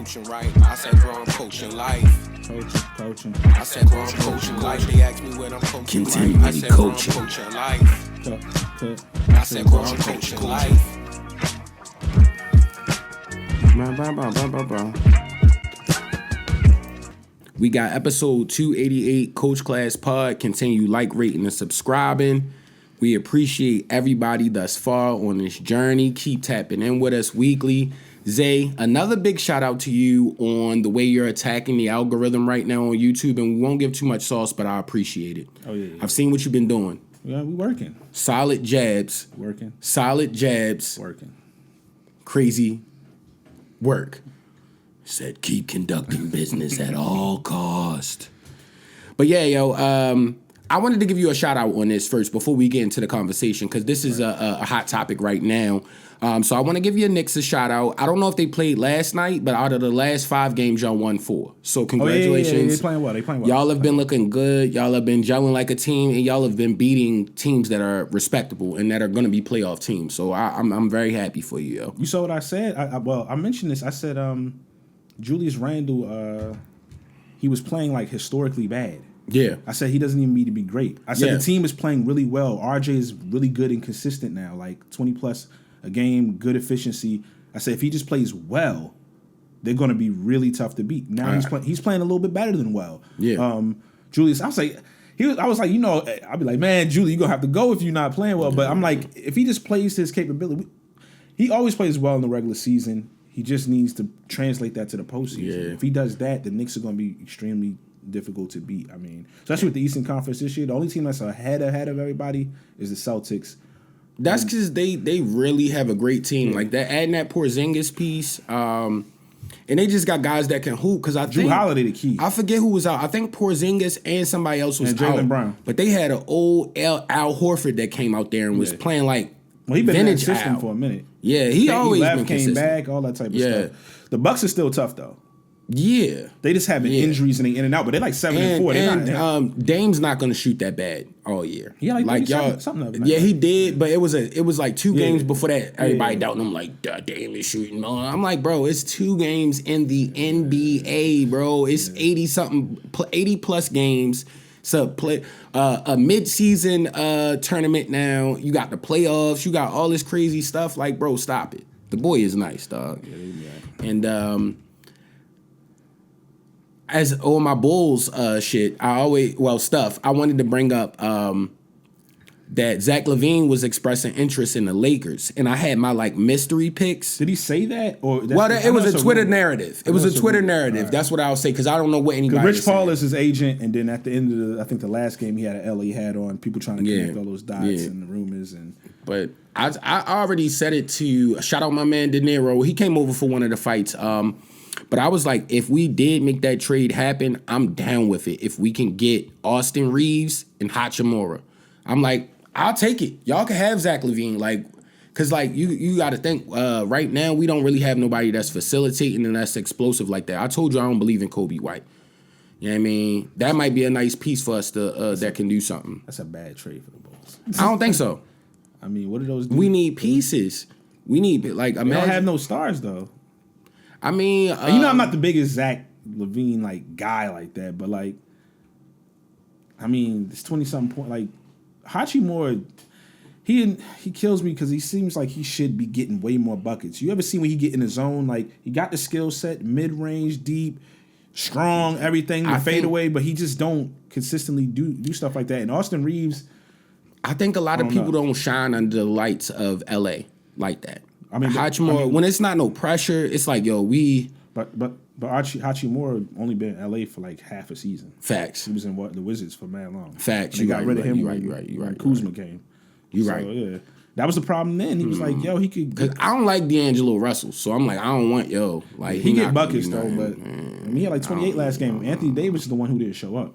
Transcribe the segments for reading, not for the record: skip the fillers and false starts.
coaching right. I said, bro, I'm coaching life. Coaching. I said, bro, I'm coaching life. They asked me what I'm coaching Continually life. I said, bro, I'm coaching. coaching life. I said, bro, I'm coaching life. Bro. We got episode 288, Coach Class Pod. Continue like, rating, and subscribing. We appreciate everybody thus far on this journey. Keep tapping in with us weekly. Zay, another big shout out to you on the way you're attacking the algorithm right now on YouTube. And we won't give too much sauce, but I appreciate it. Oh, yeah. I've seen what you've been doing. Yeah, we working. Solid jabs. Working. Solid jabs. Working. Crazy work. Said keep conducting business at all cost. But yeah, yo, I wanted to give you a shout out on this first before we get into the conversation because this is a hot topic right now. So I want to give your Knicks a shout out. I don't know if they played last night, but out of the last 5 games, y'all won 4. So congratulations. They playing well. Y'all have been looking good. Y'all have been gelling like a team, and y'all have been beating teams that are respectable and that are going to be playoff teams. So I'm very happy for you, yo. You saw what I said? I mentioned this. I said Julius Randle, he was playing like historically bad. Yeah. I said he doesn't even need to be great. I said the team is playing really well. RJ is really good and consistent now, like 20 plus a game, good efficiency. I said if he just plays well, they're going to be really tough to beat. Now he's playing a little bit better than well. Yeah. Julius, I was like, I'd be like, man, Julius, you're going to have to go if you're not playing well. But I'm like, if he just plays to his capability, he always plays well in the regular season. He just needs to translate that to the postseason. Yeah. If he does that, the Knicks are going to be extremely difficult to beat. I mean, especially with the Eastern Conference this year, the only team that's ahead of everybody is the Celtics. That's because they really have a great team. Like that, adding that Porzingis piece, and they just got guys that can hoop. Because I think Drew Holiday the key. I forget who was out. I think Porzingis and somebody else was and out. Jaylen Brown. But they had an old Al Horford that came out there and was playing like he been vintage in that system Al. for a minute. Yeah, he always left, been came consistent. back, all that type of stuff. The Bucks are still tough though. Yeah, they just having injuries and they in and out, but they're like 7-4. And Dame's not going to shoot that bad all year. Yeah, like y'all, something of it. Yeah, he did, but it was like 2 games before that. Everybody doubting him like Dame is shooting. I'm like, bro, it's 2 games in the NBA, bro. It's 80 plus games. So play a mid-season tournament now. You got the playoffs. You got all this crazy stuff. Like, bro, stop it. The boy is nice, dog. And as all my Bulls shit, I wanted to bring up that Zach LaVine was expressing interest in the Lakers, and I had my like mystery picks. Did he say that? Or it was a Twitter narrative. It was a Twitter narrative. Right. That's what I'll say because I don't know what anybody. Rich Paul is his agent, and then at the end of the last game, he had an LA hat on. People trying to connect all those dots and the rumors But I already said it to shout out my man De Niro. He came over for one of the fights. But I was like, if we did make that trade happen, I'm down with it. If we can get Austin Reeves and Hachimura, I'm like, I'll take it. Y'all can have Zach LaVine, like, cause like you got to think right now we don't really have nobody that's facilitating and that's explosive like that. I told you I don't believe in Kobe White. You know what I mean? That might be a nice piece for us to that can do something. That's a bad trade for the Bulls. I don't think so. I mean, what do those do? We need pieces. We need like imagine. They don't have no stars though. I mean, I'm not the biggest Zach LaVine like guy like that, but like, I mean, it's 20-something point. Like Hachimura, he kills me because he seems like he should be getting way more buckets. You ever see when he get in the zone? Like he got the skill set, mid range, deep, strong, everything, the fadeaway, but he just don't consistently do stuff like that. And Austin Reeves, I think a lot of people don't shine under the lights of LA like that. I mean, Hachimura, when it's not no pressure, it's like, yo, But Hachimura only been in LA for like half a season. Facts. He was in the Wizards for mad long. Facts. You got rid of him. You right. Kuzma came. You right. Yeah, that was the problem then. He was like, yo, he could. Because I don't like D'Angelo Russell, so I'm like, I don't want like he get buckets though, but he had like 28 last game. Anthony Davis is the one who didn't show up.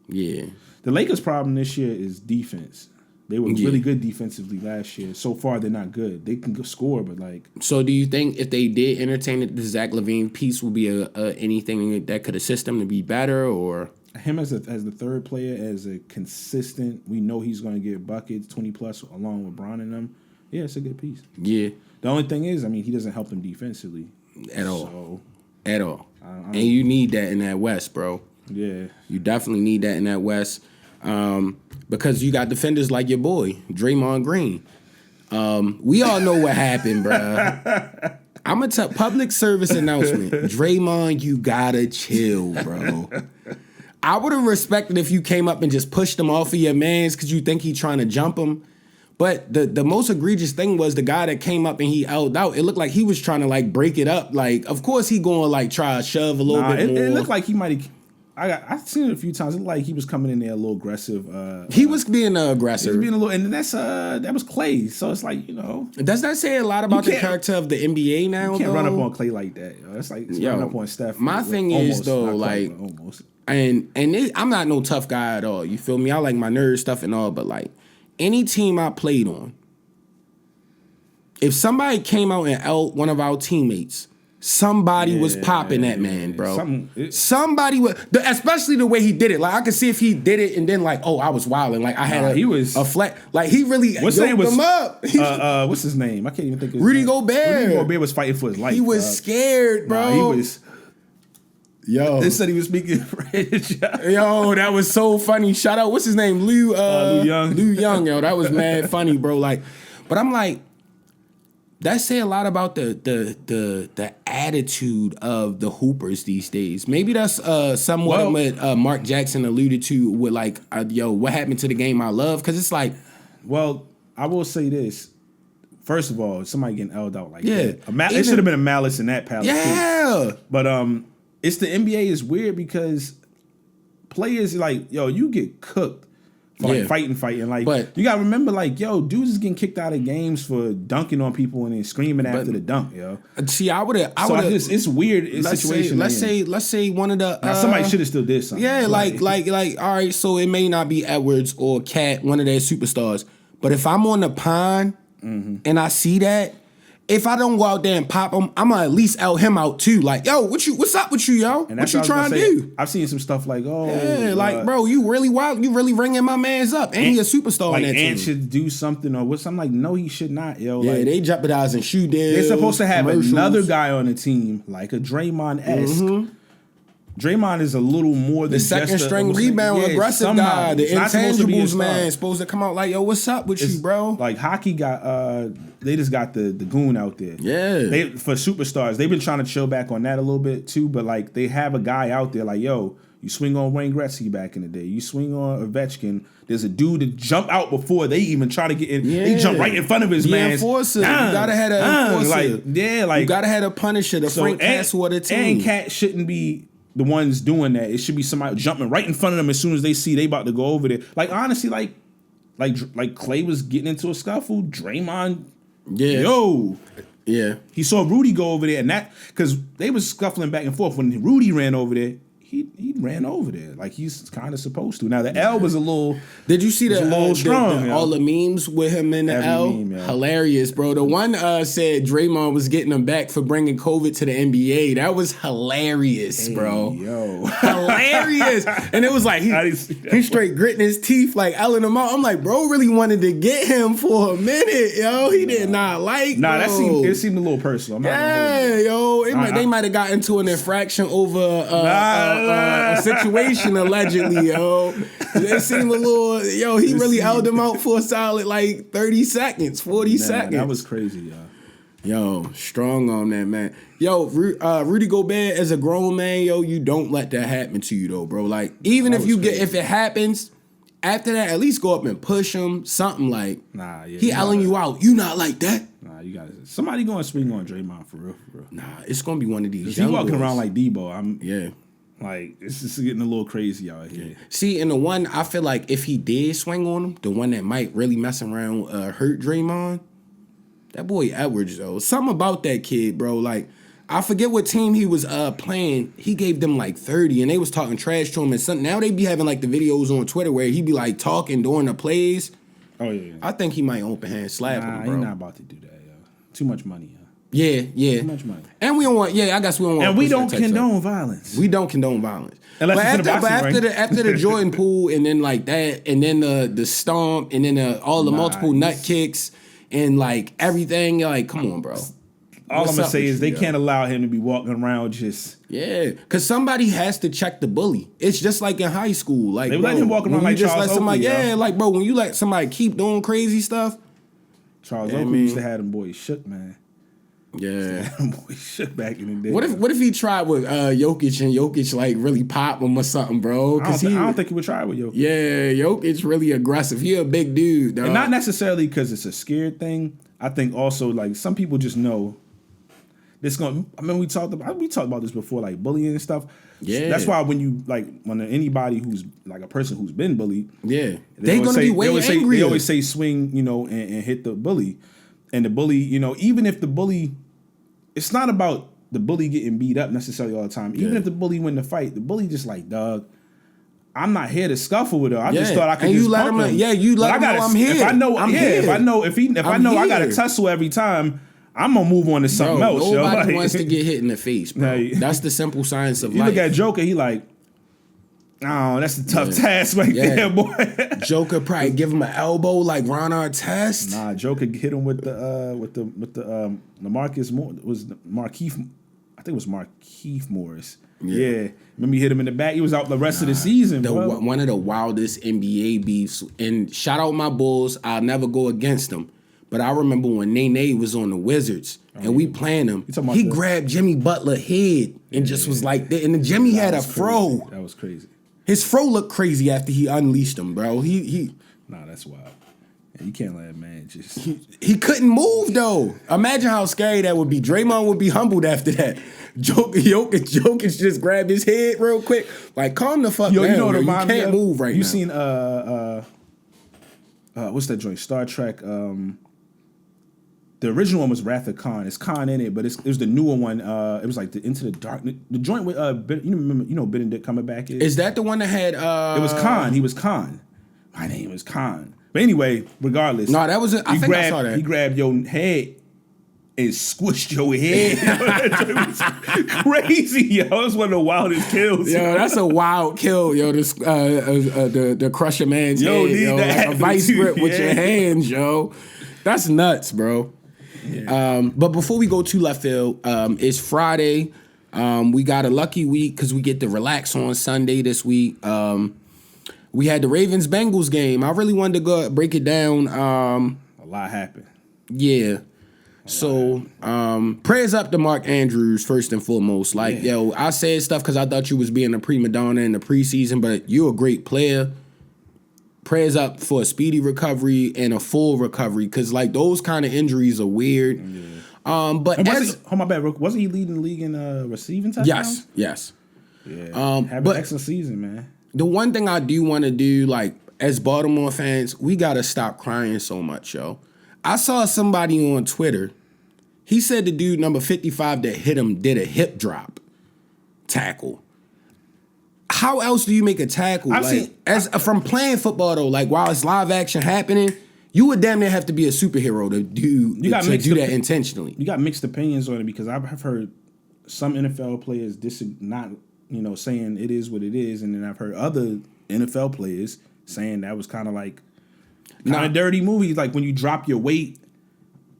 Yeah. The Lakers' problem this year is defense. They were really good defensively last year. So far, they're not good. They can score, but like. So, do you think if they did entertain it, the Zach LaVine piece would be anything that could assist them to be better, or him as the third player, as a consistent? We know he's going to get buckets, 20 plus, along with Bron and them. Yeah, it's a good piece. Yeah. The only thing is, I mean, he doesn't help them defensively at all. So At all. And you need that in that West, bro. Yeah. You definitely need that in that West. Because you got defenders like your boy, Draymond Green. We all know what happened, bro. I'm going to tell public service announcement. Draymond, you gotta chill, bro. I would have respected if you came up and just pushed him off of your mans because you think he trying to jump him. But the most egregious thing was the guy that came up and he held out. It looked like he was trying to like break it up. Like, of course he going to like try to shove a little bit more. It looked like he might have. I've seen it a few times. It looked like he was coming in there a little aggressive. He was being aggressive. He was being a little, and that was Clay. So it's like, you know. Does that say a lot about the character of the NBA now? You can't run up on Clay like that. It's like running up on Steph. My thing is though, like, almost. And I'm not no tough guy at all. You feel me? I like my nerd stuff and all, but like any team I played on, if somebody came out and out one of our teammates, somebody was popping that man, bro. Somebody was, especially the way he did it. Like I could see if he did it and then like, oh, I was wilding. Like I had a flat. Like he really what's his name was him up. What's his name? I can't even think of his Rudy name. Gobert. Rudy Gobert was fighting for his life. He was scared, bro. He was. Yo, they said he was speaking French. Yo, that was so funny. Shout out, what's his name? Lou Young. Lou Young, yo, that was mad funny, bro. Like, but I'm like, that say a lot about the attitude of the hoopers these days. Maybe that's somewhat what Mark Jackson alluded to with like, yo, what happened to the game I love? Because it's like, well, I will say this. First of all, somebody getting L'd out like that. It should have been a malice in that palace. Yeah, too. But it's the NBA is weird because players like, yo, you get cooked for like fighting. Like, but you gotta remember, like, yo, dudes is getting kicked out of games for dunking on people and then screaming after the dunk, yo. See, I would have. It's weird situation. Let's say one of the somebody should have still did something. Yeah, like all right. So it may not be Edwards or Cat, one of their superstars, but if I'm on the pond and I see that. If I don't go out there and pop him, I'm gonna at least out him out too. Like, yo, what's up with you, yo? And what you trying to do? I've seen some stuff like, like, bro, you really wild. You really ringing my man's up, and he a superstar like, on that team. Ant should do something or what's. I'm like, no, he should not, yo. Yeah, like, they jeopardizing shoe deals. They're supposed to have another guy on the team like a Draymond-esque. Draymond is a little more than the second string rebound aggressive guy, the intangibles man, supposed to come out like, yo, what's up with you, bro? Like hockey got they just got the goon out there. Yeah. For superstars, they've been trying to chill back on that a little bit too, but like they have a guy out there like, yo, you swing on Wayne Gretzky back in the day, you swing on Ovechkin. There's a dude that jump out before they even try to get in. Yeah. They jump right in front of his man. Enforcer. You gotta have an enforcer. You gotta have a punisher, the Frank Castle of the team. And Cat shouldn't be the ones doing that. It should be somebody jumping right in front of them as soon as they see they about to go over there. Like honestly, like Clay was getting into a scuffle. Draymond, he saw Rudy go over there, and that because they was scuffling back and forth. When Rudy ran over there, he ran over there like he's kind of supposed to. Now the L was a little. Did you see strong? All the memes with him in the L? Hilarious, bro. The one said Draymond was getting him back for bringing COVID to the NBA. That was hilarious, bro. Yo, hilarious. And it was like he straight gritting his teeth, like L'ing him out. I'm like, bro, really wanted to get him for a minute, yo. He did not like. Nah, it seemed a little personal. They might have got into an infraction over. A situation allegedly, yo. It seemed a little, he really held him out for a solid like 30 seconds, 40 seconds. That was crazy, yo. Yo, strong on that, man. Yo, Rudy Gobert as a grown man, yo, you don't let that happen to you though, bro. Like, even if it happens, after that, at least go up and push him, something like, he L'ing you out. You not like that. Nah, you guys. Somebody going to swing on Draymond for real. Nah, it's going to be one of these. He walking around like Deebo. Like, it's just getting a little crazy out here. Yeah. See, and the one, I feel like if he did swing on him, the one that might really mess around hurt Draymond, that boy Edwards, though. Something about that kid, bro. Like, I forget what team he was playing. He gave them like 30, and they was talking trash to him. And something. Now they be having like the videos on Twitter where he be like talking during the plays. Oh, yeah. I think he might open hand slap him, bro. He's not about to do that, yo. Too much money, yo. Yeah. Too much money. And we don't want, I guess we don't want. And we don't condone violence. We don't condone violence. Unless it's after the Jordan pool and then like that, and then the stomp, and then all the multiple nut kicks and like everything, like, come on, bro. All What's I'm gonna up say with is they you, yo? can't allow him to be walking around just. Yeah, because somebody has to check the bully. It's just like in high school. Like, They bro, let him walk around when like you just Charles let somebody, Oakley, yo. like, bro, when you let somebody keep doing crazy stuff. Charles Yeah, I Oakley used mean- to have them boys shook, man. Yeah. Them boys shook back in the day. What if he tried with Jokic and Jokic like really pop him or something, bro? I don't think he would try with Jokic. Yeah, Jokic really aggressive. He a big dude, dog. And not necessarily because it's a scared thing. I think also like some people just know this going. I mean, we talked about this before, like bullying and stuff. Yeah. That's why when anybody who's like a person who's been bullied, Yeah, they gonna be way angry. They always say swing, and hit the bully, and the bully, even if the bully, it's not about the bully getting beat up necessarily all the time. Even if the bully win the fight, the bully just like, dog, I'm not here to scuffle with her. I just thought I could And just you let pump him. him. Yeah, you let him know I'm here. If I know, I'm here. if I know I got to tussle every time, I'm gonna move on to something else. Nobody Like, wants to get hit in the face, bro. Nah, That's the simple science of you life. look at Joker, he like, oh, that's a tough task right there, boy. Joker probably give him an elbow like Ron Artest. Nah, Joker hit him with the Marcus Moore was Markeith. I think it was Markeith Morris. Yeah. Remember he hit him in the back. He was out the rest of the season. Bro. One of the wildest NBA beefs. And shout out my Bulls. I'll never go against them. But I remember when Nene was on the Wizards and we playing him, he grabbed Jimmy Butler's head and just was like that. And Jimmy had a fro. That was crazy. His fro looked crazy after he unleashed him, bro. Nah, that's wild. Yeah, you can't let a man just. He couldn't move though. Imagine how scary that would be. Draymond would be humbled after that. Jokic just grabbed his head real quick. Like, calm the fuck down. You know what you reminds me can't of? move right now. You seen what's that joint? Star Trek. The original one was Wrath of Khan. It's Khan in it, but it was the newer one. It was like the Into the Darkness. The joint with Benedict Cumberbatch Is that the one that had? It was Khan. He was Khan. My name is Khan. But anyway, regardless. No, that was it. I saw that. He grabbed your head and squished your head. It was crazy, yo. It was one of the wildest kills. Yo, that's a wild kill, yo. This the crush a man's head, yo. Like a vice grip with your hands, yo. That's nuts, bro. Yeah. But before we go to left field, it's Friday. We got a lucky week because we get to relax on Sunday this week. We had the Ravens-Bengals game. I really wanted to go break it down. A lot happened. Yeah. So, prayers up to Mark Andrews first and foremost. Like, yo, I said stuff because I thought you was being a prima donna in the preseason, but you're a great player. Prayers up for a speedy recovery and a full recovery because, like, those kind of injuries are weird. Yeah. But my bad. Wasn't he leading the league in receiving touchdowns? Yes. Yeah. Have an excellent season, man. The one thing I do want to do, like, as Baltimore fans, we got to stop crying so much, yo. I saw somebody on Twitter. He said the dude number 55 that hit him did a hip drop tackle. How else do you make a tackle? From playing football, though, like, while it's live action happening, you would damn near have to be a superhero to do that intentionally. You got mixed opinions on it because I've heard some NFL players saying it is what it is, and then I've heard other NFL players saying that was kind of like a dirty movie, like when you drop your weight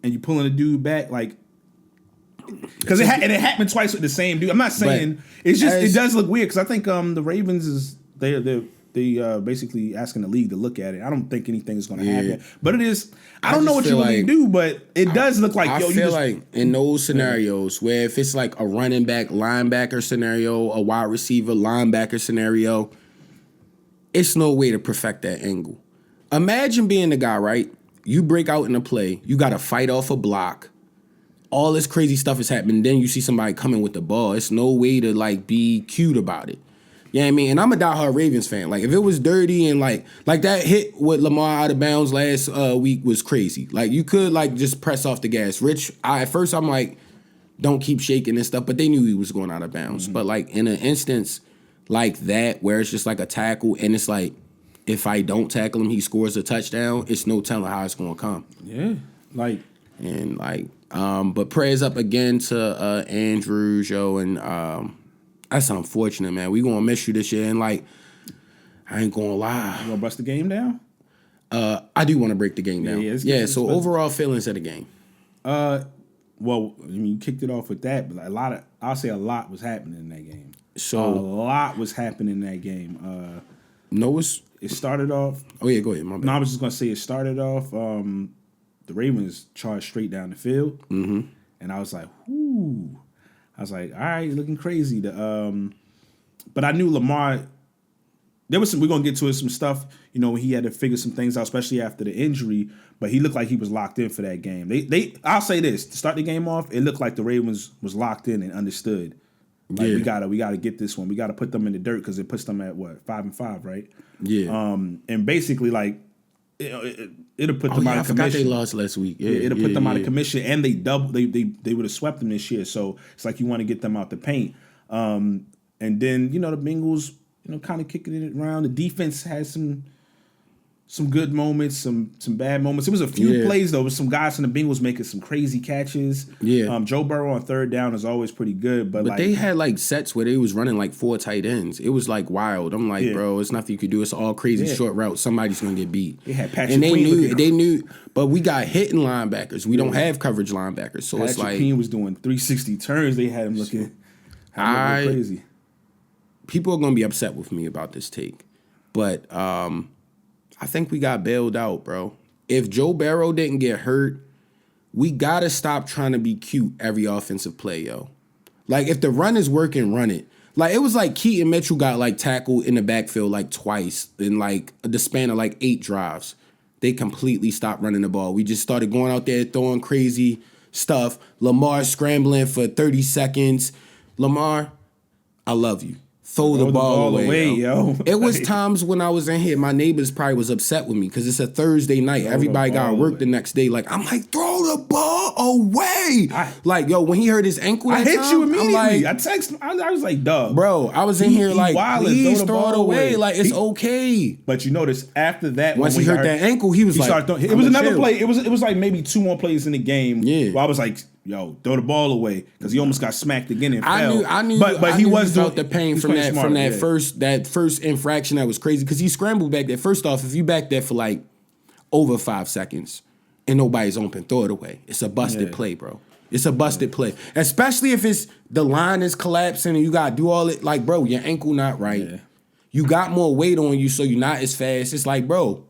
and you pulling a dude back, like because it happened twice with the same dude. I'm not saying it's just it does look weird because I think the Ravens is they basically asking the league to look at it. I don't think anything is going to happen, but it is. I don't know what you really do, but it does look like. I feel like in those scenarios where if it's like a running back linebacker scenario, a wide receiver linebacker scenario, it's no way to perfect that angle. Imagine being the guy, right? You break out in a play, you got to fight off a block. All this crazy stuff is happening. Then you see somebody coming with the ball. It's no way to like be cute about it. You know what I mean? And I'm a diehard Ravens fan. Like, if it was dirty and like that hit with Lamar out of bounds last week was crazy. Like, you could like just press off the gas. At first I'm like, don't keep shaking and stuff, but they knew he was going out of bounds. Mm-hmm. But like in an instance like that where it's just like a tackle and it's like, if I don't tackle him, he scores a touchdown, it's no telling how it's gonna come. Yeah. But prayers up again to Andrews, yo, and that's unfortunate, man. We gonna miss you this year, and like, I ain't gonna lie. You gonna bust the game down? I do want to break the game down. So overall feelings of the game. well, I mean, you kicked it off with that, but I'll say a lot was happening in that game. So a lot was happening in that game. It started off. Oh yeah, go ahead. My bad. No, I was just gonna say it started off. The Ravens charged straight down the field, and I was like, "Ooh!" I was like, "All right, looking crazy." But I knew Lamar. There was some. We're gonna get to some stuff. You know, when he had to figure some things out, especially after the injury. But he looked like he was locked in for that game. I'll say this to start the game off. It looked like the Ravens was locked in and understood. Like we gotta get this one. We gotta put them in the dirt because it puts them at what 5-5, right? Yeah. And basically like it'll put them out of commission. I forgot they lost last week. Yeah, it'll put them out of commission, and they would have swept them this year. So it's like you want to get them out the paint. And then the Bengals kind of kicking it around. The defense had some good moments, some bad moments. It was a few plays though, with some guys from the Bengals making some crazy catches. Yeah. Joe Burrow on third down is always pretty good, but like, they had like sets where they was running like 4 tight ends. It was like wild. I'm like, bro, it's nothing you could do. It's all crazy short routes. Somebody's gonna get beat. They had Patrick and they Queen knew, but we got hitting linebackers. We don't have coverage linebackers, so Patrick it's like Queen was doing 360 turns. They had him looking crazy. People are gonna be upset with me about this take, but I think we got bailed out, bro. If Joe Burrow didn't get hurt, we gotta stop trying to be cute every offensive play, yo. Like, if the run is working, run it. Like, it was like Keaton Mitchell got like tackled in the backfield like twice in like the span of like 8 drives. They completely stopped running the ball. We just started going out there throwing crazy stuff. Lamar scrambling for 30 seconds. Lamar, I love you. Throw the ball away, yo. It was times when I was in here, my neighbors probably was upset with me because it's a Thursday night. Everybody got to work the next day. Like, I'm like, throw the ball away. Like, yo, when he hurt his ankle that I hit time, you immediately. I'm like, I texted him. I was like, dog. Bro, I was in here like, please throw it away. Like, it's okay. But you notice after that, once he hurt that ankle, he was like, it was another play. It was like maybe 2 more plays in the game. Yeah. Where I was like, yo, throw the ball away because he almost got smacked again and fell. I knew, but he was felt doing the pain from that first infraction that was crazy because he scrambled back there. First off, if you back there for like over 5 seconds and nobody's open, throw it away. It's a busted play, bro. It's a busted play, especially if it's the line is collapsing and you gotta do all it. Like, bro, your ankle not right. Yeah. You got more weight on you, so you're not as fast. It's like, bro,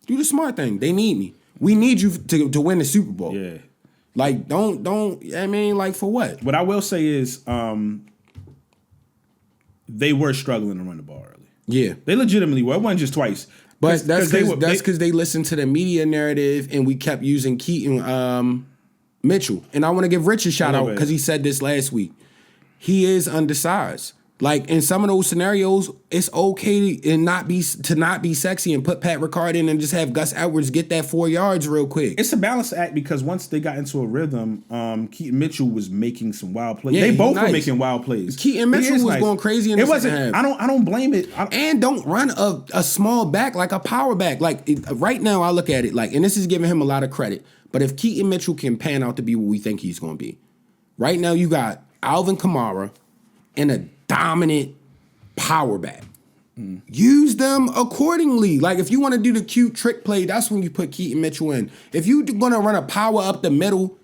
do the smart thing. They need me. We need you to win the Super Bowl. Yeah. Like, don't, I mean, like, for what? What I will say is they were struggling to run the ball early. Yeah. They legitimately were. It wasn't just twice. But that's because they listened to the media narrative and we kept using Keaton Mitchell. And I want to give Rich a shout out because he said this last week. He is undersized. Like, in some of those scenarios, it's okay to not be sexy and put Pat Ricard in and just have Gus Edwards get that 4 yards real quick. It's a balance act because once they got into a rhythm, Keaton Mitchell was making some wild plays. Yeah, they both were making wild plays. Keaton Mitchell was going crazy in the second half. I don't blame it. And don't run a small back like a power back. Like, right now, I look at it like, and this is giving him a lot of credit, but if Keaton Mitchell can pan out to be what we think he's going to be, right now you got Alvin Kamara and a dominant power back. Use them accordingly. Like, if you want to do the cute trick play, that's when you put Keaton Mitchell in. If you're going to run a power up the middle,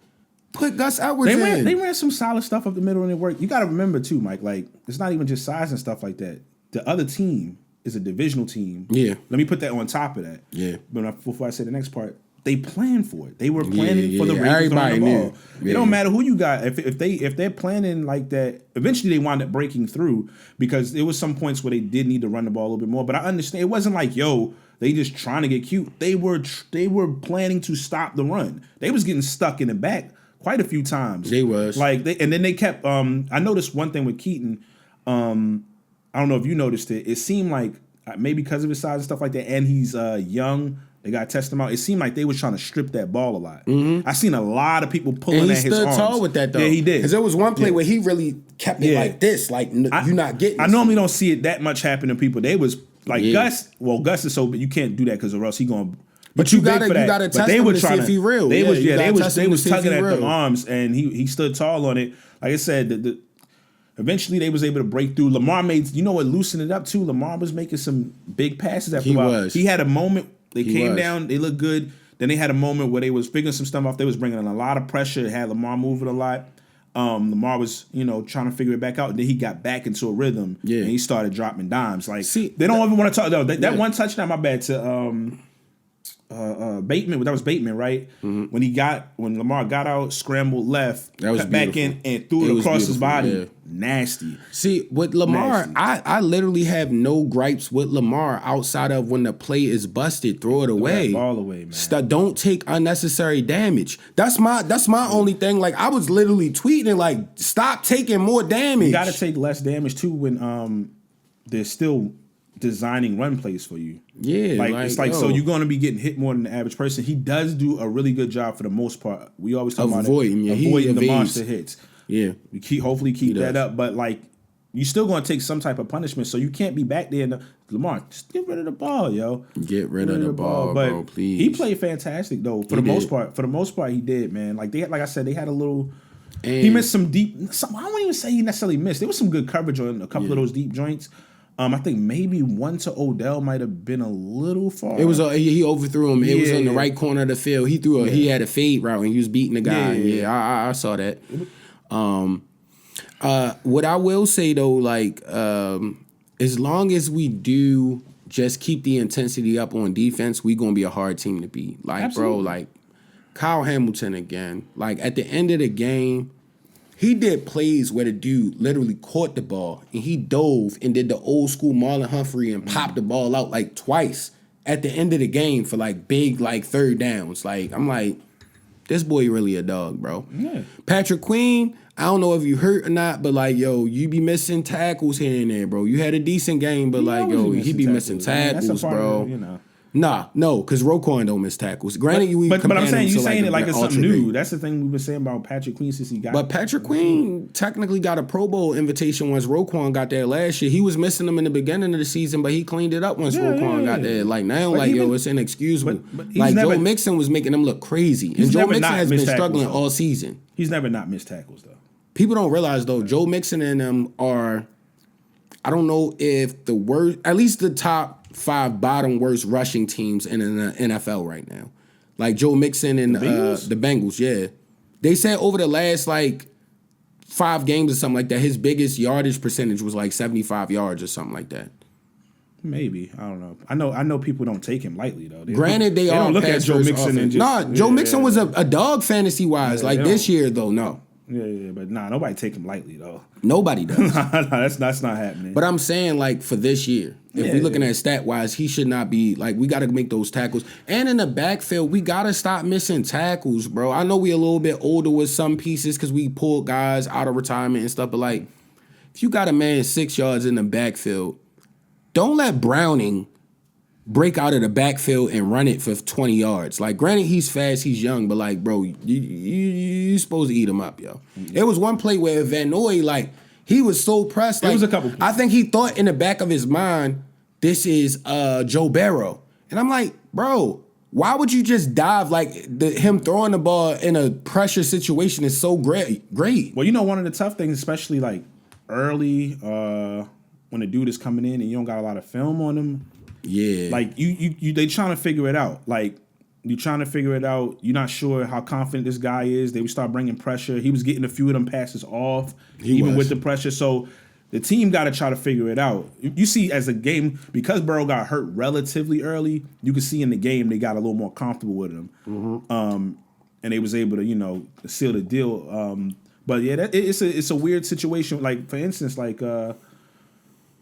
put Gus Edwards in. They ran some solid stuff up the middle and it worked. You got to remember too, Mike, like, it's not even just size and stuff like that. The other team is a divisional team. Yeah. Let me put that on top of that. Yeah. But before I say the next part, they planned for it. They were planning for the Ravens to run the ball. It don't matter who you got. If they're planning like that, eventually they wind up breaking through because there was some points where they did need to run the ball a little bit more. But I understand it wasn't like, yo, they just trying to get cute. They were planning to stop the run. They was getting stuck in the back quite a few times. They was and then they kept. I noticed one thing with Keaton. I don't know if you noticed it. It seemed like maybe because of his size and stuff like that, and he's young. They got to test him out. It seemed like they was trying to strip that ball a lot. I seen a lot of people pulling at his arms. And he stood tall with that, though. Yeah, he did. Because there was one play where he really kept it like this. Like, you're not getting I normally don't see it that much happen to people. They was like, Gus is so, but you can't do that because or else he going to. But you got to test him to see if he real. They was tugging at the arms, and he stood tall on it. Like I said, eventually they was able to break through. Lamar made, what loosened it up too? Lamar was making some big passes after a while. He had a moment. They came down. They looked good. Then they had a moment where they was figuring some stuff out. They was bringing in a lot of pressure. It had Lamar moving a lot. Lamar was, trying to figure it back out. And then he got back into a rhythm. Yeah. And he started dropping dimes. Like, see, they don't even want to talk. Though, that one touchdown, my bad, to Bateman. That was Bateman, right? Mm-hmm. When Lamar got out, scrambled left, cut back in, and threw it across his body. Yeah. Nasty. See, with Lamar, I literally have no gripes with Lamar outside of when the play is busted, throw it away. Throw that ball away, man. Don't take unnecessary damage. That's my only thing. Like, I was literally tweeting like, stop taking more damage. You got to take less damage too when they're still designing run plays for you. Yeah, it's like, so you're going to be getting hit more than the average person. He does do a really good job for the most part. We always talk about avoiding the monster hits. Yeah, we hopefully keep that up. But like, you're still going to take some type of punishment, so you can't be back there. Lamar, just get rid of the ball, yo. Get rid of the ball, but bro, please. He played fantastic though. For the most part, he did, man. Like like I said, they had a little. And he missed some deep. I don't even say he necessarily missed. There was some good coverage on a couple of those deep joints. I think maybe one to Odell might have been a little far. It was he overthrew him. It was in the right corner of the field. He threw he had a fade route and he was beating the guy. I saw that. What I will say though, like, as long as we do just keep the intensity up on defense, we gonna be a hard team to beat. Like, absolutely. Bro, like Kyle Hamilton again. Like, at the end of the game, he did plays where the dude literally caught the ball and he dove and did the old school Marlon Humphrey and popped the ball out like twice at the end of the game for like big like third downs. Like, I'm like, this boy really a dog, bro. Yeah. Patrick Queen, I don't know if you hurt or not, but like, yo, you be missing tackles here and there, bro. You had a decent game, but like, yo, he be missing tackles, bro. No, because Roquan don't miss tackles. Granted, but I'm saying you saying it like it's something new. That's the thing we've been saying about Patrick Queen since he got. But Patrick Queen technically got a Pro Bowl invitation once Roquan got there last year. He was missing them in the beginning of the season, but he cleaned it up once Roquan got there. Like now, but it's inexcusable. But like Joe Mixon was making them look crazy, and Joe Mixon has been struggling all season. He's never not missed tackles though. People don't realize though, Joe Mixon and them are. I don't know if the worst, at least the top 5 bottom worst rushing teams in the NFL right now. Like Joe Mixon and the Bengals, yeah. They said over the last like 5 games or something like that, his biggest yardage percentage was like 75 yards or something like that. Maybe. I don't know. I know people don't take him lightly though. Granted, they all don't look at Joe Mixon and just Joe Mixon was a dog fantasy wise. Like this year though, no. Yeah, but nobody take him lightly though. Nobody does. That's not happening. But I'm saying like for this year, if we're looking at stat wise, he should not be like we got to make those tackles. And in the backfield, we got to stop missing tackles, bro. I know we a little bit older with some pieces because we pulled guys out of retirement and stuff. But like, if you got a man 6 yards in the backfield, don't let Browning break out of the backfield and run it for 20 yards. Like, granted, he's fast, he's young, but like, bro, you supposed to eat him up, yo. There was one play where Van Noy, like, he was so pressed. Like, it was a couple. I think he thought in the back of his mind, this is Joe Burrow. And I'm like, bro, why would you just dive? Like, him throwing the ball in a pressure situation is so great. Well, one of the tough things, especially like early when the dude is coming in and you don't got a lot of film on him. Yeah. Like, they trying to figure it out. Like, you're trying to figure it out. You're not sure how confident this guy is. They would start bringing pressure. He was getting a few of them passes off, with the pressure. So the team got to try to figure it out. You see, as a game, because Burrow got hurt relatively early, you can see in the game they got a little more comfortable with him. Mm-hmm. And they was able to, seal the deal. But yeah, it's a weird situation. Like, for instance, like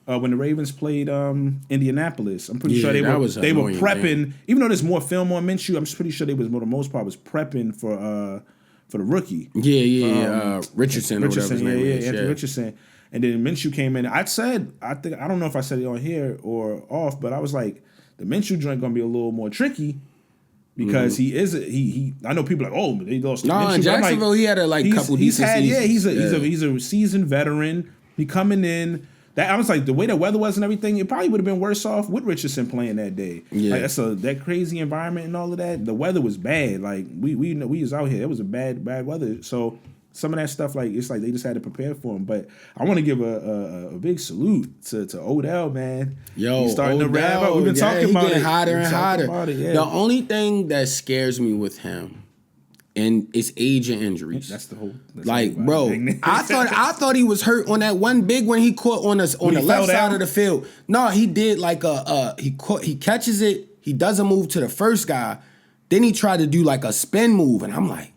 when the Ravens played Indianapolis, I'm pretty sure they were prepping. Even though there's more film on Minshew, I'm pretty sure they was, for the most part, was prepping for the rookie. Richardson. Anthony Richardson. And then Minshew came in. I don't know if I said it on here or off, but I was like, the Minshew joint gonna be a little more tricky because he is I know people are like, oh, they lost. No, in Jacksonville, he had a couple decent seasons. He's a seasoned veteran. He coming in. That I was like, the way the weather was and everything, it probably would have been worse off with Richardson playing that day. Yeah, like, that crazy environment and all of that. The weather was bad. Like we was out here. It was a bad weather. So some of that stuff, like it's like they just had to prepare for him. But I want to give a big salute to Odell, man. Yo, he's starting to rev up. We've been talking about it. Hotter and hotter. Yeah. The only thing that scares me with him, and it's age and injuries. That's the whole. Bro, I thought he was hurt on that one big one he caught on the left side of the field. No, he did like he catches it. He doesn't move to the first guy. Then he tried to do like a spin move, and I'm like,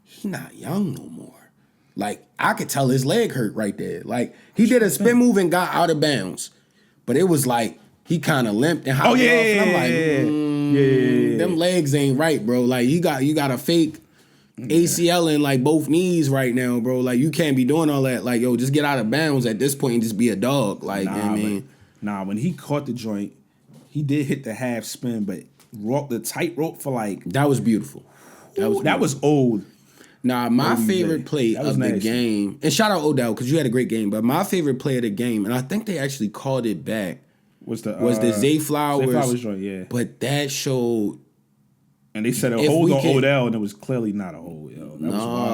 he not young no more. Like, I could tell his leg hurt right there. Like, he did a spin move and got out of bounds. But it was like, he kind of limped and hopped off. And I'm like, them legs ain't right, bro. Like, you got a fake ACL in, like, both knees right now, bro. Like, you can't be doing all that. Like, yo, just get out of bounds at this point and just be a dog. Like, you know what I mean? When he caught the joint, he did hit the half spin, but the tightrope for, like... That was beautiful. That was old. Nah, my favorite play of the game, and shout out Odell because you had a great game, but my favorite play of the game, and I think they actually called it back, was the Zay Flowers. Zay Flowers joint, yeah. But that showed... And they said a hold on Odell, and it was clearly not a hold, yo.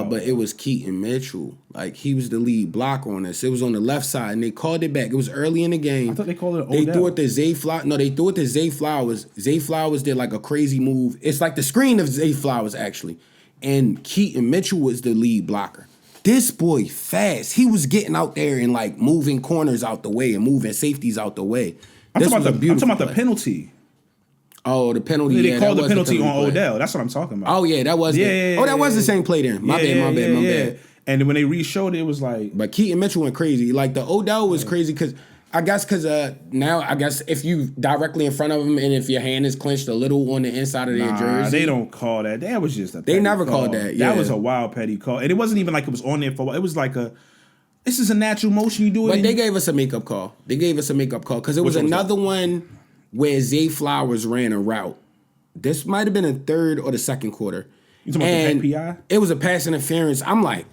But it was Keaton Mitchell. Like, he was the lead blocker on this. It was on the left side, and they called it back. It was early in the game. I thought they called it Odell. They threw it to Zay Flowers. No, they threw it to Zay Flowers. Zay Flowers did, like, a crazy move. It's like the screen of Zay Flowers, actually. And Keaton Mitchell was the lead blocker. This boy fast. He was getting out there and like moving corners out the way and moving safeties out the way. I'm talking about the penalty. Oh, the penalty. They called the penalty on Odell. That's what I'm talking about. Oh yeah, that was. That was the same play then. My bad. And then when they re-showed it, it was like. But Keaton Mitchell went crazy. Like the Odell was crazy because. Because now I guess if you directly in front of them and if your hand is clenched a little on the inside of their jersey, they don't call that. That was just a. They never call. called that. Yeah. That was a wild petty call, and it wasn't even like it was on there for. It was like this is a natural motion you do it. But they gave us a makeup call. Because it was another one where Zay Flowers ran a route. This might have been a third or the second quarter. You talking about the PI? It was a pass interference. I'm like.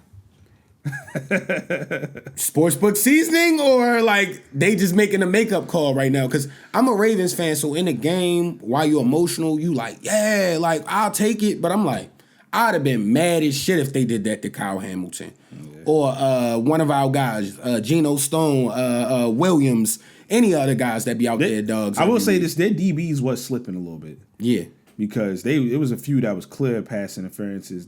Sportsbook seasoning or like they just making a makeup call right now because I'm a Ravens fan, so in the game while you're emotional you like like I'll take it, but I'm like I'd have been mad as shit if they did that to Kyle Hamilton or one of our guys, Geno Stone, Williams, any other guys that be out there dogs. I will say this, their DBs was slipping a little bit, because it was a few that was clear pass interferences.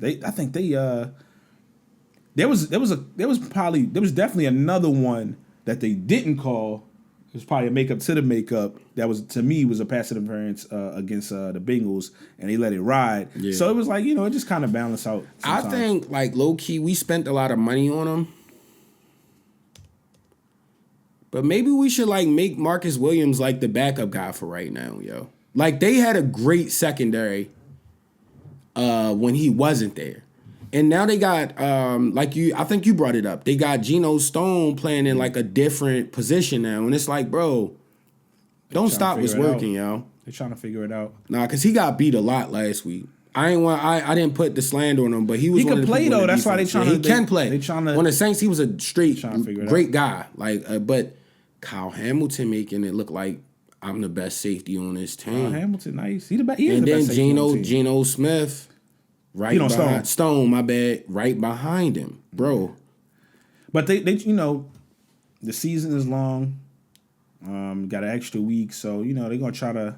There was definitely another one that they didn't call. It was probably a makeup to the makeup. That was, to me, was a pass interference against the Bengals, and they let it ride. Yeah. So it was like, it just kind of balanced out sometimes. I think, like, low-key, we spent a lot of money on them. But maybe we should, like, make Marcus Williams, like, the backup guy for right now, yo. Like, they had a great secondary when he wasn't there. And now they got, I think you brought it up. They got Geno Stone playing in like a different position now. And it's like, bro, don't stop what's working, yo. They're trying to figure it out. Nah, because he got beat a lot last week. I didn't put the slander on him, but he was. He could play though. That's why they trying to. He can play. They trying to. On the Saints, he was a straight great guy. Like, but Kyle Hamilton making it look like I'm the best safety on this team. Kyle Hamilton, nice. He is and the best safety on the team. Geno Smith. Right behind Stone, my bad. Right behind him, bro. But they the season is long. Got an extra week, so they're gonna try to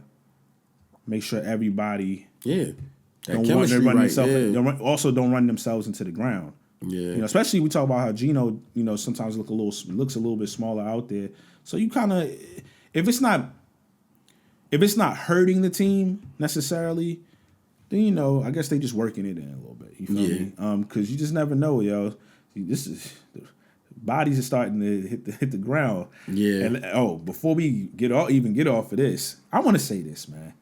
make sure everybody don't run themselves into the ground. Yeah, especially we talk about how Geno sometimes looks a little bit smaller out there. So you kind of if it's not hurting the team necessarily. Then I guess they just working it in a little bit. You feel me? Because you just never know, yo. This is bodies are starting to hit the ground. Yeah. And, before we get off of this, I want to say this, man,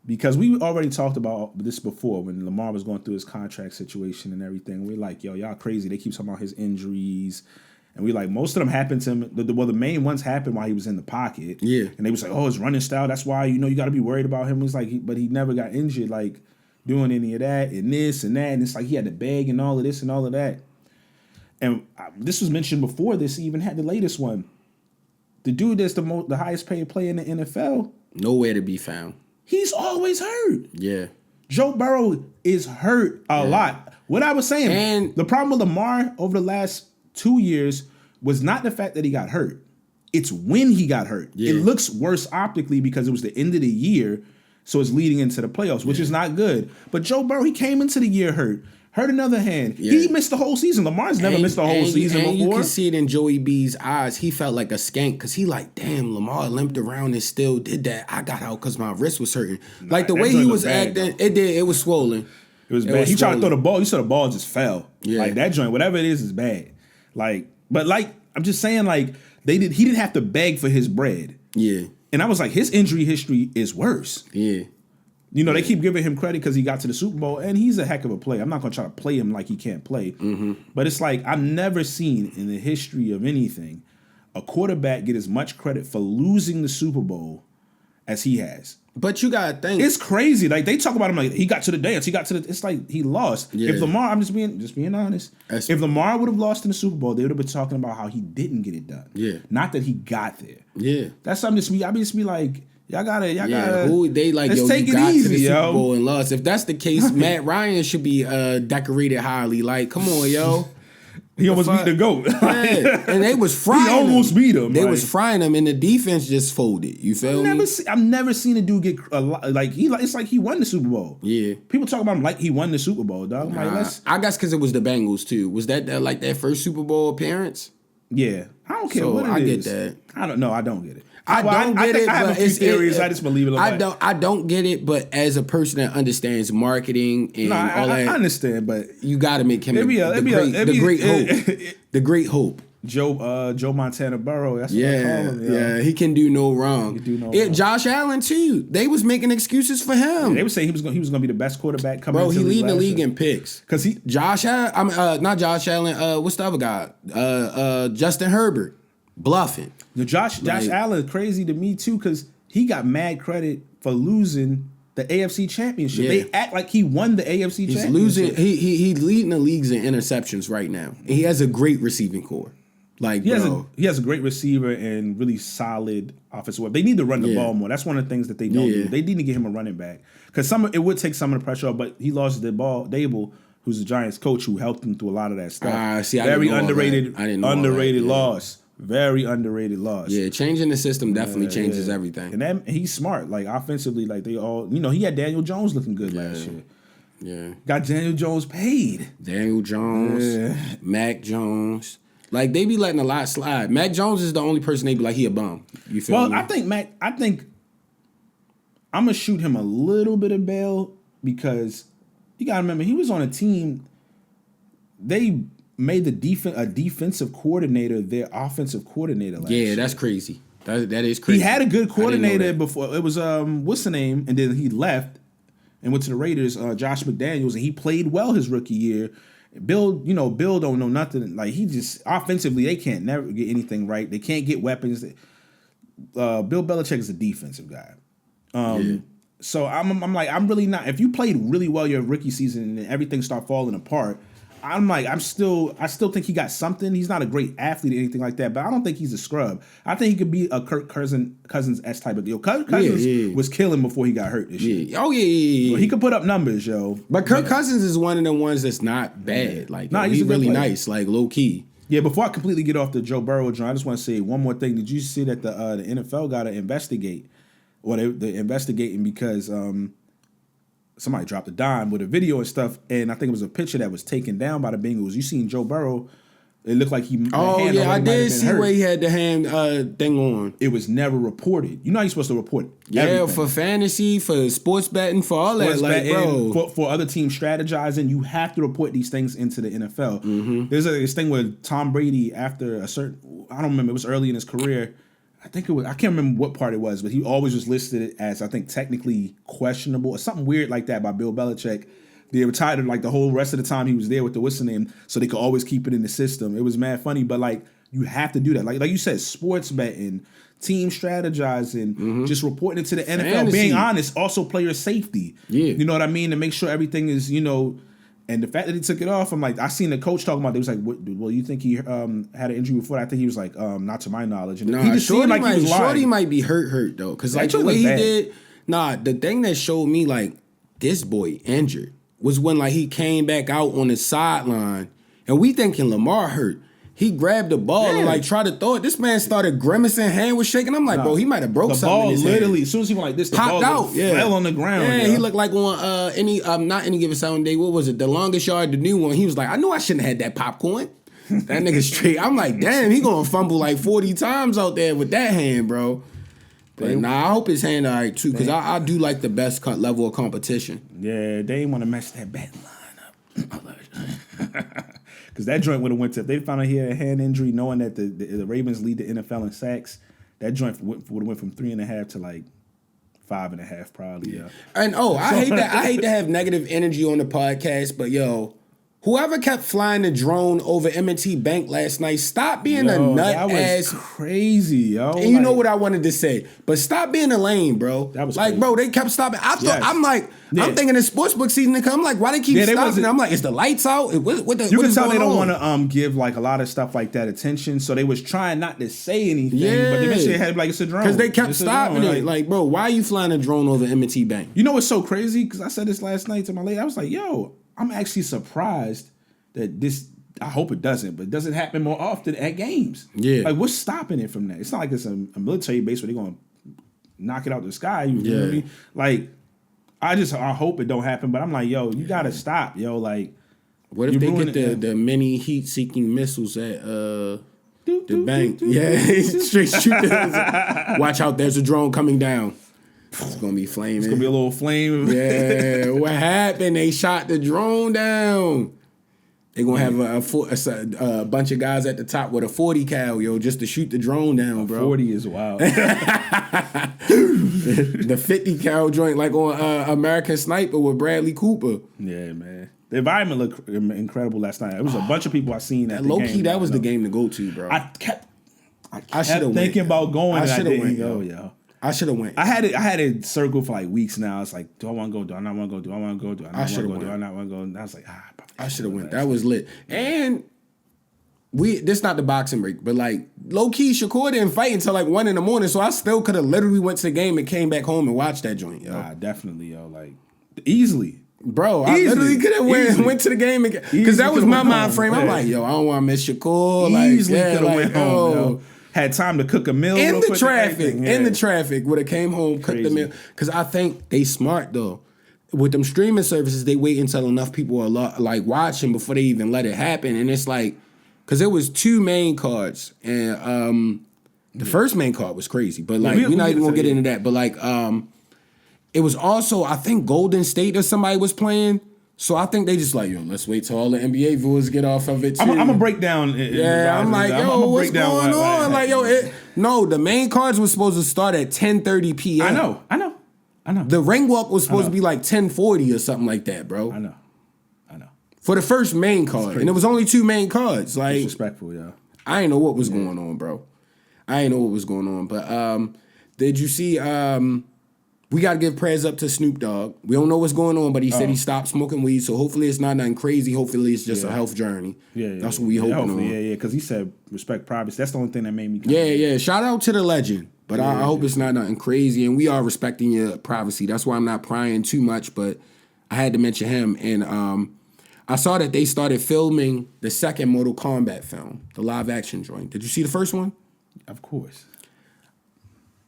because we already talked about this before when Lamar was going through his contract situation and everything. We're like, yo, y'all crazy. They keep talking about his injuries. And we like, most of them happened to him. The main ones happened while he was in the pocket. Yeah. And they was like, his running style, that's why, you got to be worried about him. It was like, but he never got injured, like, doing any of that and this and that. And it's like he had to beg and all of this and all of that. And this was mentioned before this even had the latest one. The dude that's the highest paid player in the NFL. Nowhere to be found. He's always hurt. Yeah. Joe Burrow is hurt a lot. What I was saying, And the problem with Lamar over the last 2 years was not the fact that he got hurt. It's when he got hurt. Yeah. It looks worse optically because it was the end of the year, so it's leading into the playoffs, which is not good. But Joe Burrow, he came into the year hurt another hand. Yeah. He missed the whole season. Lamar's never missed the whole season before. You can see it in Joey B's eyes. He felt like a skank because he like, damn, Lamar limped around and still did that. I got out because my wrist was hurting. Like the way he was acting, it was swollen. It was bad. He tried to throw the ball. You saw the ball just fell. Yeah. Like that joint, whatever it is bad. Like, but like I'm just saying, like he didn't have to beg for his bread. Yeah. And I was like, his injury history is worse. Yeah. You know, they keep giving him credit because he got to the Super Bowl, and he's a heck of a player. I'm not going to try to play him like he can't play. Mm-hmm. But it's like, I've never seen in the history of anything a quarterback get as much credit for losing the Super Bowl as he has. But you got to think. It's crazy. Like, they talk about him like, he got to the dance. It's like he lost. Yeah. If Lamar, I'm just being honest. If Lamar would have lost in the Super Bowl, they would have been talking about how he didn't get it done. Yeah. Not that he got there. Yeah. That's something I just be like, y'all gotta. They like, let's yo, take you it got easy, to the yo. Super Bowl and lost. If that's the case, Matt Ryan should be decorated highly. Like, come on, yo. He almost beat the GOAT. Yeah. And they was frying He almost beat him. They like, was frying him, and the defense just folded. You feel me? I've never seen a dude get a lot. Like it's like he won the Super Bowl. Yeah. People talk about him like he won the Super Bowl, dog. I guess because it was the Bengals too. Was that like that first Super Bowl appearance? Yeah, I don't care So what it I is. get that. I don't know. I don't get it. I have a few theories. I just believe it. I don't get it, but as a person that understands marketing and all that, I understand, but you got to make him the great hope. The great hope. Joe Montana Burrow. That's what I call him. Yeah, he can do no wrong. Wrong. Josh Allen too. They was making excuses for him. They were saying he was going to be the best quarterback coming. Bro, he leading the league in picks. Because Josh Allen. Not Josh Allen. What's the other guy? Justin Herbert. Bluffing. Josh Allen crazy to me too because he got mad credit for losing the AFC Championship. Yeah. They act like he won the AFC Championship. He's losing. He's leading the leagues in interceptions right now. And he has a great receiving core. Like he has a great receiver and really solid offensive weapon. They need to run the ball more. That's one of the things that they don't do. They need to get him a running back because it would take some of the pressure off. But he lost the ball. Deebo, who's the Giants coach, who helped him through a lot of that stuff. Very underrated. Underrated loss. Very underrated loss. Yeah, changing the system definitely changes everything. And he's smart. Like offensively, like they all, he had Daniel Jones looking good last year. Yeah, got Daniel Jones paid. Daniel Jones, Mac Jones. Like they be letting a lot slide. Mac Jones is the only person they be like he a bum. You feel me? I think I'm gonna shoot him a little bit of bail because you gotta remember he was on a team. They made a defensive coordinator their offensive coordinator last year. That's crazy. That is crazy. He had a good coordinator before. It was what's the name? And then he left and went to the Raiders, Josh McDaniels, and he played well his rookie year. Bill don't know nothing. Like he just offensively, they can't never get anything right. They can't get weapons. Bill Belichick is a defensive guy. So I'm like, I'm really not. If you played really well your rookie season and then everything start falling apart, I still think he got something. He's not a great athlete or anything like that, but I don't think he's a scrub. I think he could be a Kirk Cousins-esque type of deal. Cousins was killing before he got hurt this year. Oh, yeah. Well, he could put up numbers, yo. But Kirk Cousins is one of the ones that's not bad. Like, he's really nice, like low key. Yeah, before I completely get off the Joe Burrow, John, I just want to say one more thing. Did you see that the NFL got to investigate? Well, they're investigating because somebody dropped a dime with a video and stuff, and I think it was a picture that was taken down by the Bengals. You seen Joe Burrow? It looked like he. Oh yeah, I did see where he had the hand thing on. It was never reported. You know how you're supposed to report everything. For fantasy, for sports betting, for all sports that. Like, bro, for other teams strategizing, you have to report these things into the NFL. Mm-hmm. There's this thing where Tom Brady, after I don't remember, it was early in his career. I think it was. I can't remember what part it was, but he always was listed as I think technically questionable or something weird like that by Bill Belichick. They retired like the whole rest of the time he was there with the what's the name, so they could always keep it in the system. It was mad funny, but like you have to do that. Like you said, sports betting, team strategizing, just reporting it to the NFL. Fantasy. Being honest, also player safety. Yeah, you know what I mean, to make sure everything is And the fact that he took it off, I'm like, I seen the coach talking about it. He was like, well, you think he had an injury before? I think he was like, not to my knowledge. And he just seemed like he was lying. Shorty might be hurt though, because like the way he did. Nah, the thing that showed me like this boy injured. was when like he came back out on the sideline, and we thinking Lamar hurt. He grabbed the ball and like tried to throw it. This man started grimacing, hand was shaking. I'm like, bro, he might have broke something. The ball in his literally, hand. as soon as he went like this, the Popped ball out, fell on the ground. Yeah, yo. he looked like on not any given Sunday. What was it? The longest yard, the new one. He was like, I knew I shouldn't have had that popcorn. That nigga straight. I'm like, damn, he gonna fumble like 40 times out there with that hand, bro. But I hope his hand all right too, because I do like the best level of competition. Yeah, they didn't want to mess that batting line up. Because that joint would have went to, if they found out he had a hand injury, knowing that the Ravens lead the NFL in sacks, that joint would have went from 3.5 to like 5.5 probably. Yeah. And I hate that. I hate to have negative energy on the podcast, but yo, whoever kept flying the drone over M&T Bank last night, stop being a nut that was ass. crazy, yo. And you know what I wanted to say, but stop being a lame, bro. That was like, crazy. bro, they kept stopping. I thought I'm like, I'm thinking the sportsbook season to come. I'm like, why they keep stopping? I'm like, is the lights out? What you can is tell they going don't on? want to give like a lot of stuff like that attention, so they was trying not to say anything. But eventually they had like it's a drone because they kept It's a stopping drone. it. Like, bro, why are you flying a drone over M&T Bank? You know what's so crazy? Because I said this last night to my lady. I was like, yo, I'm actually surprised that this, I hope it doesn't, but it doesn't happen more often at games. Yeah. Like, what's stopping it from that? It's not like it's a military base where they're going to knock it out the sky. You feel me? Like, I hope it don't happen, but I'm like, yo, you got to stop, yo. Like, what if they get the mini heat-seeking missiles at the bank? Yeah, straight shoot them. Watch out, there's a drone coming down. It's going to be flaming. It's going to be a little flame. Yeah, what happened? They shot the drone down. They're going to have a bunch of guys at the top with a 40 cal, yo, just to shoot the drone down, bro. 40 is wild. The 50 cal joint like on American Sniper with Bradley Cooper. Yeah, man. The environment looked incredible last night. It was a bunch of people I seen at the low game. key, that was the game to go to, bro. I kept thinking went. about going. I should have went, yo. I should have went. I had it circled for like weeks now. It's like, do I want to go? Do I not want to go? Do I want to go? Do I not want to go? Do I not want to go? And I was like, I should have went. That was lit. And this not the boxing break, but like low key, Shakur didn't fight until like 1 a.m. So I still could have literally went to the game and came back home and watched that joint, yo. Nah, definitely, yo. Like easily. Bro, I literally could have went to the game because that was my mind frame. I'm like, yo, I don't want to miss Shakur. Easily like, could have went home. Yo. Had time to cook a meal in the traffic. Would have came home, cooked the meal. Because I think they smart though. With them streaming services, they wait until enough people are like watching before they even let it happen. And it's like, because there was 2 main cards, and the first main card was crazy. But like, we're not even gonna get into that. But like, it was also, I think Golden State or somebody was playing. So I think they just like, yo, let's wait till all the NBA viewers get off of it too. I'm gonna break down. I'm like, yo, what's going on? Like, yo, no, the main cards was supposed to start at 10:30 p.m. I know. The ring walk was supposed to be like 10:40 or something like that, bro. I know. For the first main card, and it was only 2 main cards. Like, disrespectful, yeah. I ain't know what was going on, bro. But did you see? We got to give prayers up to Snoop Dogg. We don't know what's going on, but he said he stopped smoking weed, so hopefully it's not nothing crazy. Hopefully it's just a health journey. Yeah, that's what we hoping on. Yeah, because he said respect privacy. That's the only thing that made me. Yeah. Shout out to the legend, but I hope it's not nothing crazy, and we are respecting your privacy. That's why I'm not prying too much, but I had to mention him. And I saw that they started filming the second Mortal Kombat film, the live action joint. Did you see the first one? Of course.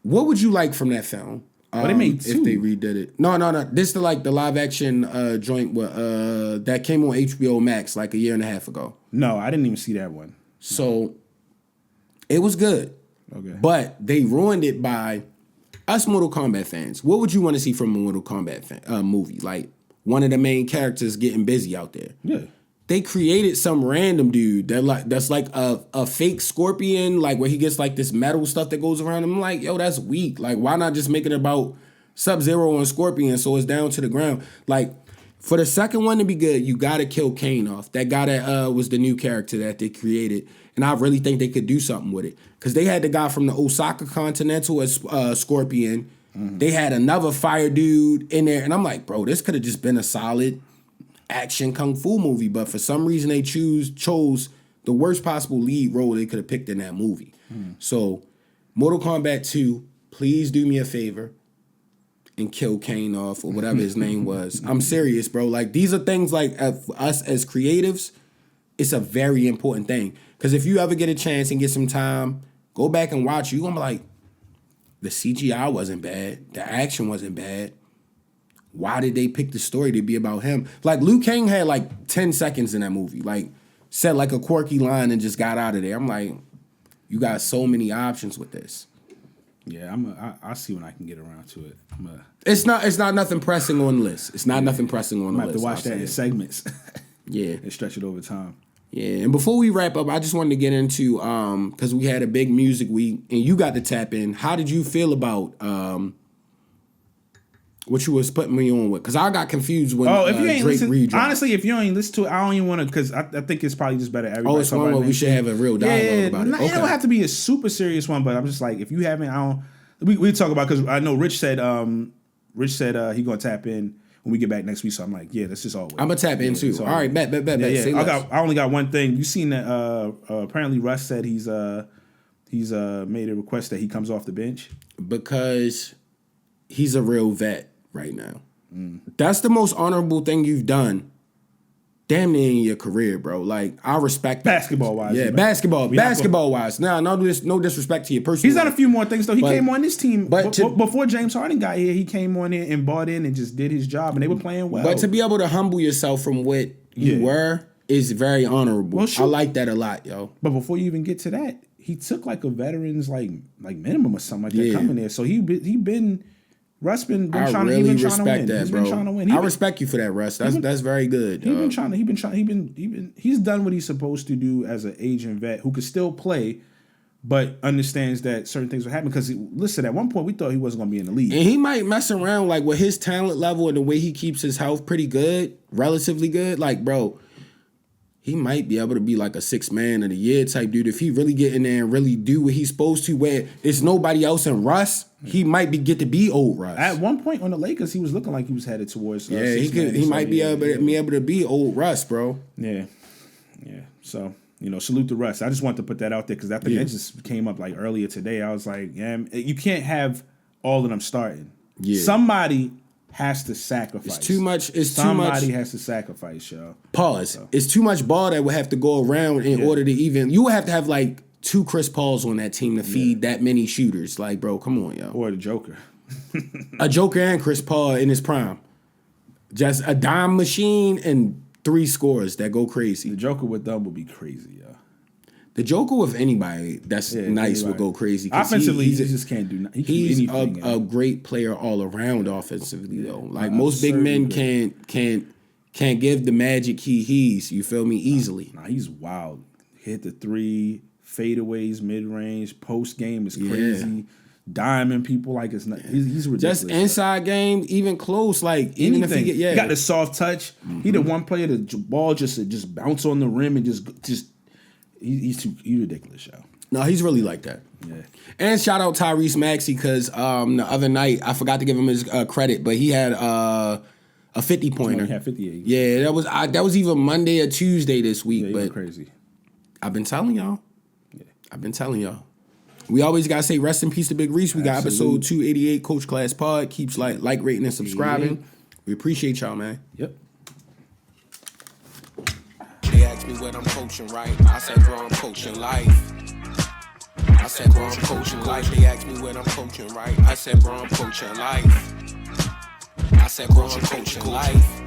What would you like from that film? They made 2. If they redid it. No. This is the live action joint that came on HBO Max like a year and a half ago. No, I didn't even see that one. So it was good. Okay. But they ruined it by us Mortal Kombat fans. What would you want to see from a Mortal Kombat movie? Like one of the main characters getting busy out there. Yeah. They created some random dude that's like a fake Scorpion, like where he gets like this metal stuff that goes around him. I'm like, yo, that's weak. Like, why not just make it about Sub-Zero and Scorpion so it's down to the ground? Like, for the second one to be good, you gotta kill Kane off. That guy that was the new character that they created. And I really think they could do something with it. Because they had the guy from the Osaka Continental as Scorpion. Mm-hmm. They had another fire dude in there. And I'm like, bro, this could have just been a solid action kung fu movie, but for some reason they chose the worst possible lead role they could have picked in that movie. So Mortal Kombat 2, please do me a favor and kill Kane off or whatever his name was. I'm serious, bro. Like, these are things like for us as creatives, it's a very important thing. Because if you ever get a chance and get some time, go back and watch. You're going to be like, the CGI wasn't bad. The action wasn't bad. Why did they pick the story to be about him? Like, Liu Kang had like 10 seconds in that movie. Like, said like a quirky line and just got out of there. I'm like, you got so many options with this. Yeah, I'll see when I can get around to it. It's not nothing pressing on the list. It's not nothing pressing on the list. I have to watch that in segments. Yeah. And stretch it over time. Yeah, and before we wrap up, I just wanted to get into, because we had a big music week, and you got to tap in. How did you feel about what you was putting me on with? Because I got confused when if you ain't Drake listen, redropped. honestly, if you ain't listen to it, I don't even want to, because I think it's probably just better everybody. Oh, it's one where we should have a real dialogue about it. Okay. It don't have to be a super serious one, but I'm just like, if you haven't, I don't. We talk about, because I know Rich said he gonna tap in when we get back next week. So I'm like, yeah, that's just all. I'm gonna tap in too. All right, bet. I only got one thing. You seen that? Apparently, Russ said he's made a request that he comes off the bench because he's a real vet right now. That's the most honorable thing you've done, damn near in your career, bro. Like, I respect basketball wise. Yeah, basketball wise. Now, no disrespect to your personal. He's done a few more things though. He came on this team, but before James Harden got here, he came on in and bought in and just did his job, and they were playing well. But to be able to humble yourself from what you were is very honorable. Well, I like that a lot, yo. But before you even get to that, he took like a veteran's like minimum or something like that coming there. So Russ been trying to win. I really Been respect that, bro. Been trying to win. I respect you for that, Russ. That's very good. He's done what he's supposed to do as an aging vet who could still play, but understands that certain things will happen. Because listen, at one point we thought he wasn't going to be in the league, and he might mess around like with his talent level and the way he keeps his health pretty good, relatively good. Like, bro, he might be able to be like a 6th man of the year type dude if he really get in there and really do what he's supposed to. Where it's nobody else in Russ, he might get to be old Russ. At one point on the Lakers, he was looking like he was headed towards. He might be able to be old Russ, bro. Yeah. So salute to Russ. I just wanted to put that out there because I think that just came up like earlier today. I was like, yeah, you can't have all of them starting. Yeah, somebody has to sacrifice. It's too much. Somebody has to sacrifice, y'all. Pause. So. It's too much ball that would have to go around in order to even. You would have to have like 2 Chris Pauls on that team to feed that many shooters. Like, bro, come on, yo. Or the Joker. A Joker and Chris Paul in his prime. Just a dime machine and 3 scores that go crazy. The Joker with them would be crazy, yo. The Joker with anybody that's nice would go crazy. Offensively, he just can't do nothing. He's a great player all around offensively, though. Like, most big men can't give the magic he's. You feel me? Easily. Nah, he's wild. Hit the 3, fadeaways, mid range, post game is crazy. Diamond people like it's not. He's ridiculous. Just inside game, even close, like even anything. If he got the soft touch. He the one player the ball just bounce on the rim and just. He's ridiculous, yo. No, he's really like that. Yeah. And shout out Tyrese Maxey because the other night I forgot to give him his credit, but he had a 50-pointer. He had 58. Yeah, that was either Monday or Tuesday this week. Yeah, but crazy. I've been telling y'all. We always gotta say rest in peace to Big Reese. We got episode 288, Coach Class Pod. Keeps like rating, and subscribing. We appreciate y'all, man. Yep. They asked me what I'm coaching, right? I said, bro, I'm coaching life. I said, bro, I'm coaching life. They asked me what I'm coaching, right? I said, bro, I'm coaching life. I said, bro, I'm coaching life.